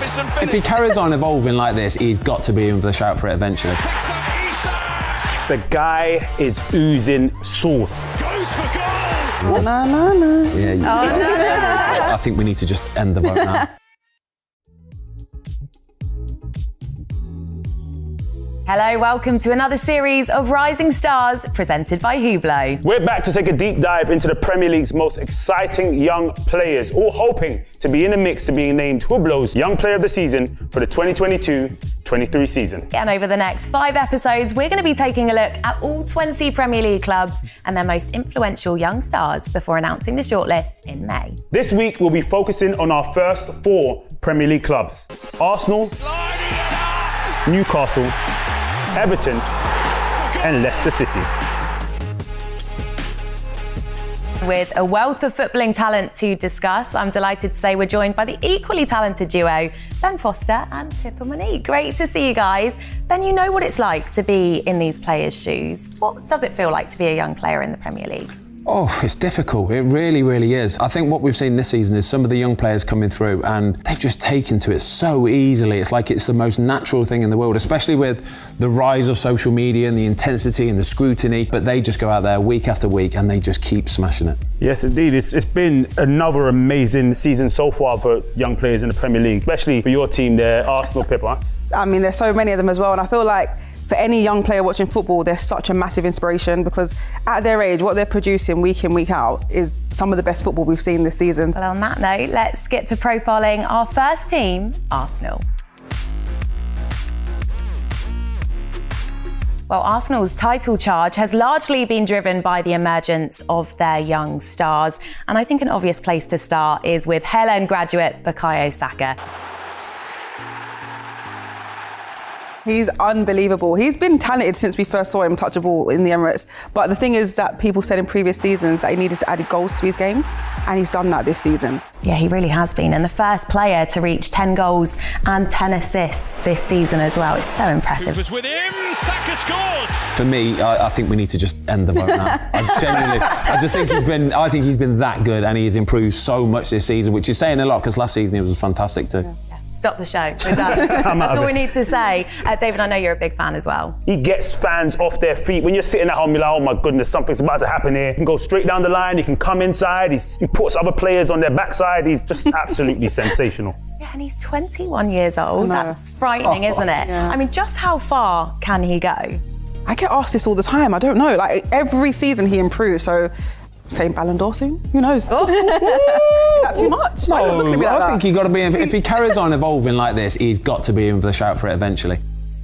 surface and finish. If he carries on evolving like this, he's got to be in with a shout for it eventually. Picks up Isa. The guy is oozing sauce. Goes for goal. I think we need to just end the vote now. Hello, welcome to another series of Rising Stars presented by Hublot. We're back to take a deep dive into the Premier League's most exciting young players, all hoping to be in the mix to being named Hublot's Young Player of the Season for the 2022-23 season. And over the next 5 episodes, we're going to be taking a look at all 20 Premier League clubs and their most influential young stars before announcing the shortlist in May. This week, we'll be focusing on our first 4 Premier League clubs: Arsenal, Newcastle, Everton, and Leicester City. With a wealth of footballing talent to discuss, I'm delighted to say we're joined by the equally talented duo, Ben Foster and Pippa Monique. Great to see you guys. Ben, you know what it's like to be in these players' shoes. What does it feel like to be a young player in the Premier League? Oh, it's difficult. It really, really is. I think what we've seen this season is some of the young players coming through and they've just taken to it so easily. It's like it's the most natural thing in the world, especially with the rise of social media and the intensity and the scrutiny. But they just go out there week after week and they just keep smashing it. Yes, indeed. It's been another amazing season so far for young players in the Premier League, especially for your team there, Arsenal, Pippa. I mean, there's so many of them as well, and I feel like for any young player watching football, they're such a massive inspiration because at their age, what they're producing week in, week out is some of the best football we've seen this season. Well, on that note, let's get to profiling our first team, Arsenal. Well, Arsenal's title charge has largely been driven by the emergence of their young stars. And I think an obvious place to start is with Haaland graduate Bukayo Saka. He's unbelievable. He's been talented since we first saw him touch a ball in the Emirates. But the thing is that people said in previous seasons that he needed to add goals to his game, and he's done that this season. Yeah, he really has been. And the first player to reach 10 goals and 10 assists this season as well. It's so impressive. Was with him. Saka scores. For me, I think we need to just end the vote now. I think he's been that good and he's improved so much this season, which is saying a lot because last season he was fantastic too. Yeah. Stop the show. We're done. That's all we need to say. David, I know you're a big fan as well. He gets fans off their feet. When you're sitting at home, you're like, oh my goodness, something's about to happen here. You can go straight down the line, you can come inside, he puts other players on their backside. He's just absolutely sensational. Yeah, and he's 21 years old. That's frightening, isn't it? Yeah. I mean, just how far can he go? I get asked this all the time. I don't know. Like every season he improves. So same Ballon d'Or soon? Who knows? Is that too much? I think you got to be in. If he carries on evolving like this, he's got to be in with a shout for it eventually.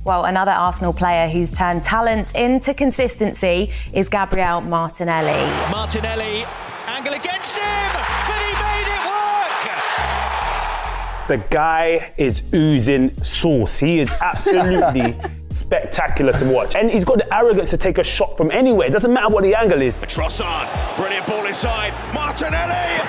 Well, another Arsenal player who's turned talent into consistency is Gabriel Martinelli. Martinelli, angle against him, but he made it work. The guy is oozing sauce. He is absolutely spectacular to watch. And he's got the arrogance to take a shot from anywhere. It doesn't matter what the angle is. Trossard, brilliant ball inside. Martinelli.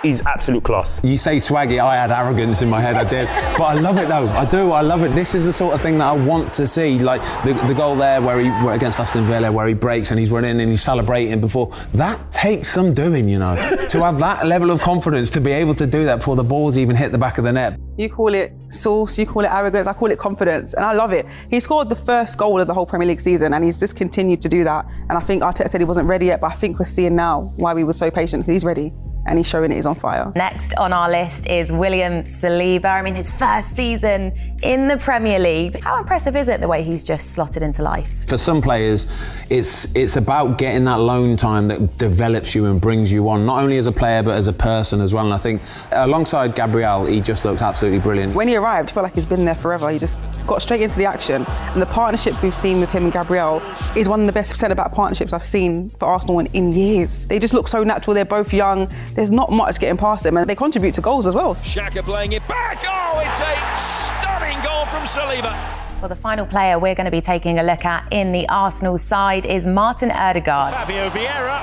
He's absolute class. You say swaggy, I had arrogance in my head, I did. But I love it though, I do, I love it. This is the sort of thing that I want to see. Like the goal there where against Aston Villa, where he breaks and he's running and he's celebrating before. That takes some doing, you know. To have that level of confidence, to be able to do that before the ball's even hit the back of the net. You call it sauce, you call it arrogance, I call it confidence, and I love it. He scored the first goal of the whole Premier League season and he's just continued to do that. And I think Arteta said he wasn't ready yet, but I think we're seeing now why we were so patient, because he's ready. And he's showing it, he's on fire. Next on our list is William Saliba. I mean, his first season in the Premier League. How impressive is it, the way he's just slotted into life? For some players, it's about getting that loan time that develops you and brings you on, not only as a player, but as a person as well. And I think alongside Gabriel, he just looks absolutely brilliant. When he arrived, I feel like he's been there forever. He just got straight into the action. And the partnership we've seen with him and Gabriel is one of the best centre-back partnerships I've seen for Arsenal in years. They just look so natural, they're both young. There's not much getting past them, and they contribute to goals as well. Xhaka playing it back. Oh, it's a stunning goal from Saliba. Well, the final player we're going to be taking a look at in the Arsenal side is Martin Ødegaard. Fabio Vieira.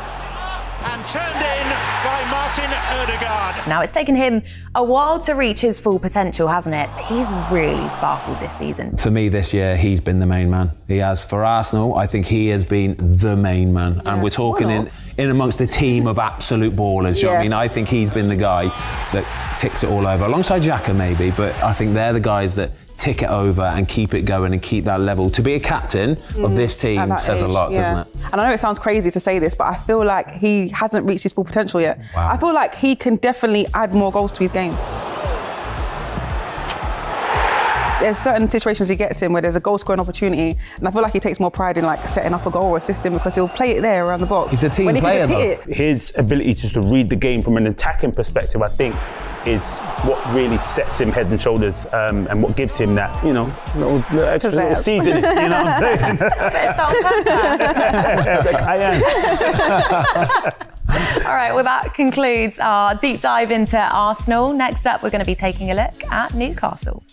and turned in by Martin Ødegaard. Now, it's taken him a while to reach his full potential, hasn't it? He's really sparkled this season. For me this year, he's been the main man. He has. For Arsenal, I think he has been the main man. Yeah, and we're talking in amongst a team of absolute ballers. You know what I mean? I think he's been the guy that ticks it all over, alongside Xhaka maybe, but I think they're the guys that tick it over and keep it going and keep that level. To be a captain of this team says a lot, doesn't it? And I know it sounds crazy to say this, but I feel like he hasn't reached his full potential yet. Wow. I feel like he can definitely add more goals to his game. There's certain situations he gets in where there's a goal scoring opportunity, and I feel like he takes more pride in like setting up a goal or assisting, because he'll play it there around the box. He's a team player though. His ability just to read the game from an attacking perspective, I think, is what really sets him head and shoulders, and what gives him that, you know, extra little seasoning, you know what I'm saying? A bit of salt and pepper. I am. All right, well, that concludes our deep dive into Arsenal. Next up, we're going to be taking a look at Newcastle.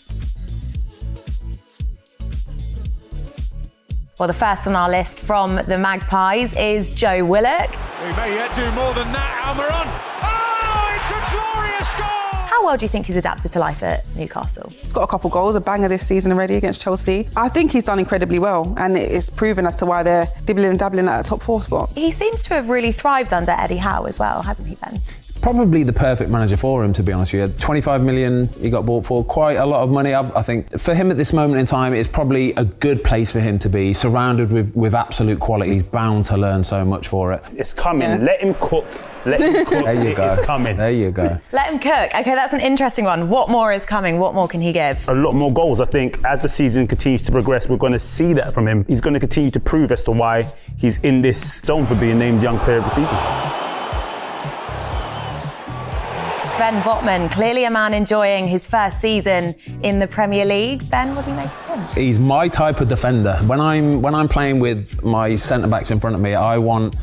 Well, the first on our list from the Magpies is Joe Willock. We may yet do more than that, Almiron. Oh, it's a glorious goal! How well do you think he's adapted to life at Newcastle? He's got a couple goals, a banger this season already against Chelsea. I think he's done incredibly well, and it's proven as to why they're dibbling and dabbling at a top 4 spot. He seems to have really thrived under Eddie Howe as well, hasn't he, Ben? Probably the perfect manager for him, to be honest with you. 25 million he got bought for, quite a lot of money. I think for him at this moment in time, it's probably a good place for him to be, surrounded with absolute quality. He's bound to learn so much for it. It's coming. Yeah. Let him cook. Let him cook. There you go. It's coming. There you go. Let him cook. Okay, that's an interesting one. What more is coming? What more can he give? A lot more goals. I think as the season continues to progress, we're going to see that from him. He's going to continue to prove as to why he's in this zone for being named Young Player of the Season. Sven Botman, clearly a man enjoying his first season in the Premier League. Ben, what do you make of him? He's my type of defender. When I'm playing with my centre-backs in front of me, I want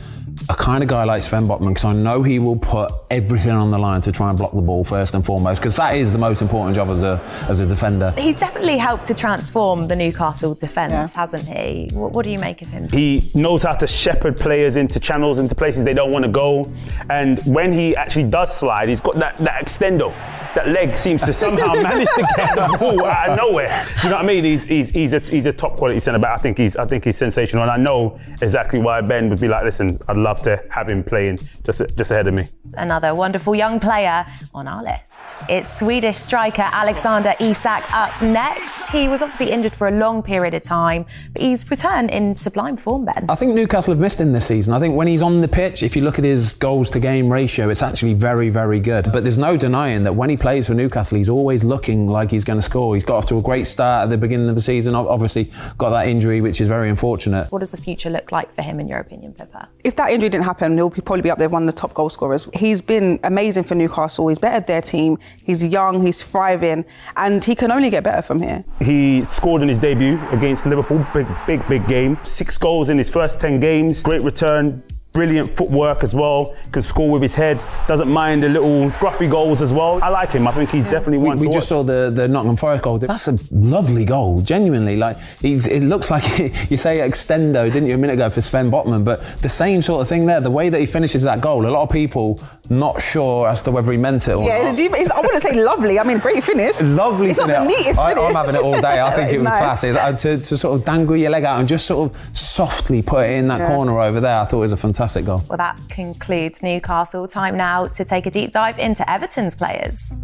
a kind of guy like Sven Botman, because I know he will put everything on the line to try and block the ball first and foremost, because that is the most important job as a defender. He's definitely helped to transform the Newcastle defence, hasn't he? What do you make of him? He knows how to shepherd players into channels, into places they don't want to go. And when he actually does slide, he's got that extendo. That leg seems to somehow manage to get the ball out of nowhere. Do you know what I mean? He's a top quality centre back. I think he's sensational, and I know exactly why Ben would be like, listen, I'd love to have him playing just ahead of me. Another wonderful young player on our list. It's Swedish striker Alexander Isak up next. He was obviously injured for a long period of time, but he's returned in sublime form, Ben. I think Newcastle have missed him this season. I think when he's on the pitch, if you look at his goals to game ratio, it's actually very, very good. But there's no denying that when he plays for Newcastle, he's always looking like he's going to score. He's got off to a great start at the beginning of the season. Obviously got that injury, which is very unfortunate. What does the future look like for him, in your opinion, Pippa? If that injury didn't happen, he'll probably be up there, one of the top goal scorers. He's been amazing for Newcastle. He's bettered their team. He's young, he's thriving, and he can only get better from here. He scored in his debut against Liverpool. Big game. 6 goals in his first 10 games. Great return. Brilliant footwork as well, can score with his head, doesn't mind the little scruffy goals as well. I like him. I think he's definitely one to watch. We just saw the Nottingham Forest goal. That's a lovely goal, genuinely. Like, it looks like, you say extendo, didn't you, a minute ago for Sven Botman, but the same sort of thing there. The way that he finishes that goal, a lot of people not sure as to whether he meant it or not. I wouldn't say lovely. I mean, great finish. Lovely it's finish. Not the neatest finish. I'm having it all day. I think it was nice. classy. To sort of dangle your leg out and just sort of softly put it in that corner over there, I thought it was a fantastic goal. Well, that concludes Newcastle. Time now to take a deep dive into Everton's players.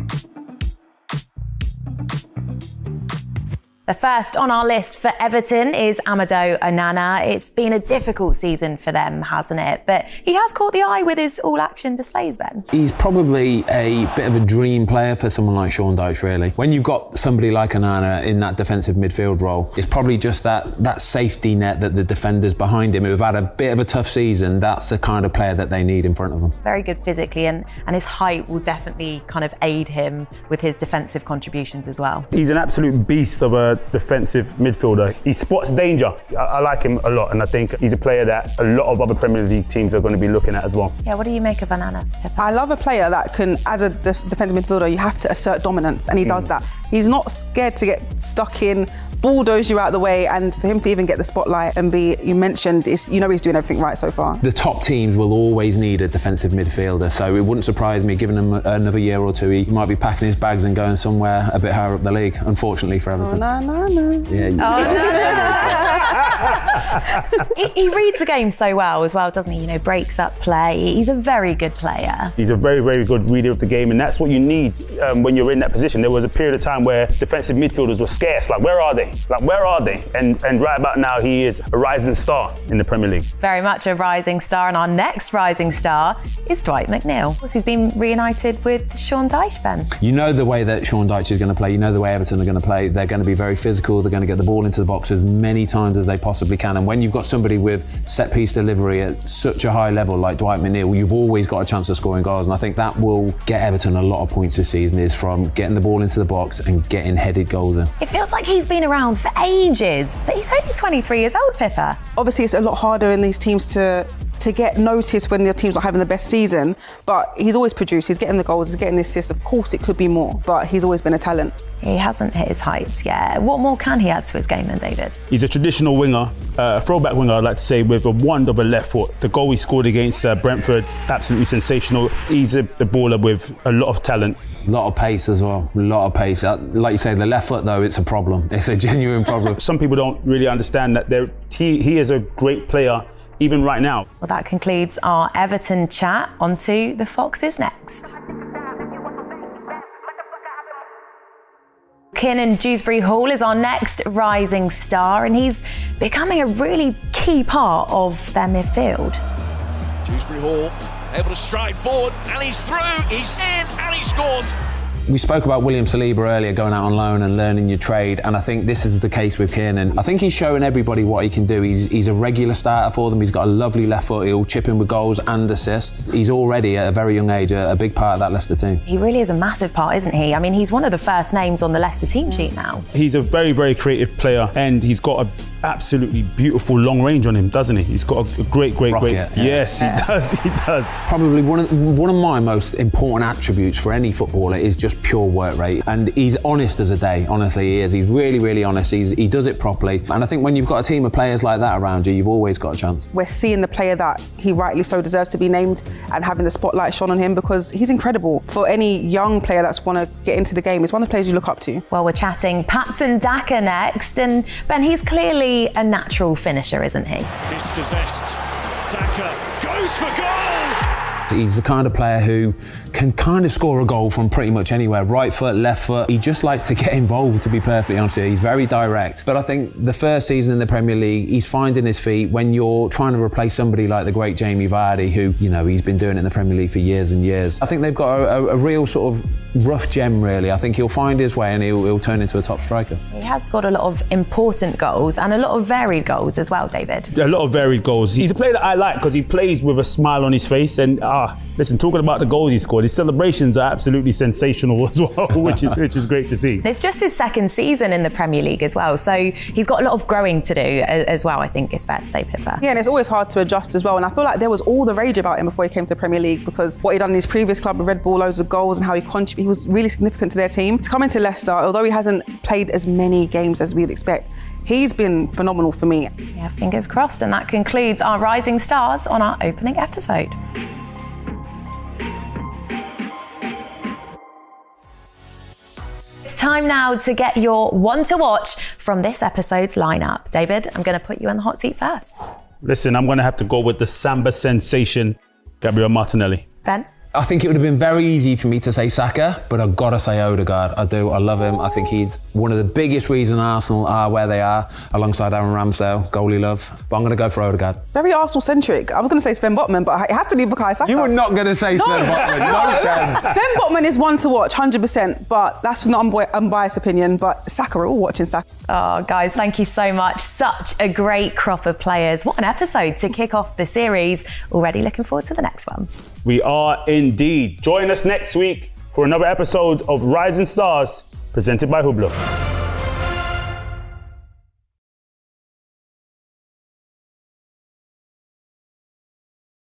The first on our list for Everton is Amadou Onana. It's been a difficult season for them, hasn't it? But he has caught the eye with his all-action displays, Ben. He's probably a bit of a dream player for someone like Sean Dyche, really. When you've got somebody like Onana in that defensive midfield role, it's probably just that safety net that the defenders behind him who have had a bit of a tough season, that's the kind of player that they need in front of them. Very good physically, and his height will definitely kind of aid him with his defensive contributions as well. He's an absolute beast of a defensive midfielder. He spots danger. I like him a lot, and I think he's a player that a lot of other Premier League teams are going to be looking at as well. Yeah, what do you make of Onana? I love a player that can, as a defensive midfielder, you have to assert dominance, and he does that. He's not scared to get stuck in, bulldoze you out the way, and for him to even get the spotlight and be, you mentioned, he's doing everything right so far. The top teams will always need a defensive midfielder, so it wouldn't surprise me, given him another year or two, he might be packing his bags and going somewhere a bit higher up the league, unfortunately for Everton. No. He reads the game so well as well, doesn't he? You know, breaks up play. He's a very good player. He's a very, very good reader of the game, and that's what you need when you're in that position. There was a period of time where defensive midfielders were scarce. Like, where are they? And right about now, he is a rising star in the Premier League. Very much a rising star, and our next rising star is Dwight McNeil. Of course, he's been reunited with Sean Dyche, Ben. You know the way that Sean Dyche is going to play. You know the way Everton are going to play. They're going to be very physical. They're going to get the ball into the box as many times as they possibly can. And when you've got somebody with set-piece delivery at such a high level like Dwight McNeil, you've always got a chance of scoring goals. And I think that will get Everton a lot of points this season, is from getting the ball into the box and getting headed goals in. It feels like he's been around for ages, but he's only 23 years old, Pippa. Obviously, it's a lot harder in these teams to get noticed when their team's not having the best season, but he's always produced. He's getting the goals, he's getting the assists. Of course, it could be more, but he's always been a talent. He hasn't hit his heights yet. What more can he add to his game then, David? He's a traditional winger, a throwback winger, I'd like to say, with a wand of a left foot. The goal he scored against Brentford, absolutely sensational. He's a baller with a lot of talent. A lot of pace as well, a lot of pace. Like you say, the left foot though, it's a problem. It's a genuine problem. Some people don't really understand that he is a great player, even right now. Well, that concludes our Everton chat. On to the Foxes next. Kiernan Dewsbury Hall is our next rising star, and he's becoming a really key part of their midfield. Dewsbury Hall able to stride forward, and he's through, he's in, and he scores. We spoke about William Saliba earlier, going out on loan and learning your trade, and I think this is the case with Kiernan. I think he's showing everybody what he can do. He's a regular starter for them. He's got a lovely left foot. He'll chip in with goals and assists. He's already, at a very young age, a big part of that Leicester team. He really is a massive part, isn't he? I mean, he's one of the first names on the Leicester team sheet now. He's a very, very creative player, and he's got a absolutely beautiful long range on him, doesn't he? He's got a great. Yes, he does. Probably one of my most important attributes for any footballer is just pure work rate, and he's honest as a day. Honestly, he is. He's really, really honest. He does it properly, and I think when you've got a team of players like that around you, you've always got a chance. We're seeing the player that he rightly so deserves to be named, and having the spotlight shone on him, because he's incredible. For any young player that's want to get into the game, he's one of the players you look up to. Well, we're chatting Patson Daka next, and Ben, he's clearly a natural finisher, isn't he? Dispossessed. Daka goes for goal! He's the kind of player who can kind of score a goal from pretty much anywhere. Right foot, left foot. He just likes to get involved, to be perfectly honest with you. He's very direct. But I think the first season in the Premier League, he's finding his feet when you're trying to replace somebody like the great Jamie Vardy, who, you know, he's been doing it in the Premier League for years and years. I think they've got a real sort of rough gem, really. I think he'll find his way and he'll turn into a top striker. He has got a lot of important goals and a lot of varied goals as well, David. A lot of varied goals. He's a player that I like because he plays with a smile on his face, and listen, talking about the goals he scored, his celebrations are absolutely sensational as well, which is great to see. It's just his second season in the Premier League as well, so he's got a lot of growing to do as well, I think it's fair to say, Pippa. Yeah, and it's always hard to adjust as well, and I feel like there was all the rage about him before he came to the Premier League, because what he'd done in his previous club with Red Bull, loads of goals, and how he was really significant to their team. To come into Leicester, although he hasn't played as many games as we'd expect, he's been phenomenal for me. Yeah, fingers crossed, and that concludes our Rising Stars on our opening episode. It's time now to get your one to watch from this episode's lineup. David, I'm going to put you in the hot seat first. Listen, I'm going to have to go with the Samba sensation, Gabriel Martinelli. Ben? I think it would have been very easy for me to say Saka, but I've got to say Odegaard. I do. I love him. I think he's one of the biggest reasons Arsenal are where they are, alongside Aaron Ramsdale, goalie love. But I'm going to go for Odegaard. Very Arsenal-centric. I was going to say Sven Botman, but it has to be Bukayo Saka. You were not going to say Sven Botman. No chance. Sven Botman is one to watch, 100%, but that's an unbiased opinion. But Saka, we're all watching Saka. Oh, guys, thank you so much. Such a great crop of players. What an episode to kick off the series. Already looking forward to the next one. We are indeed. Join us next week for another episode of Rising Stars, presented by Hublot.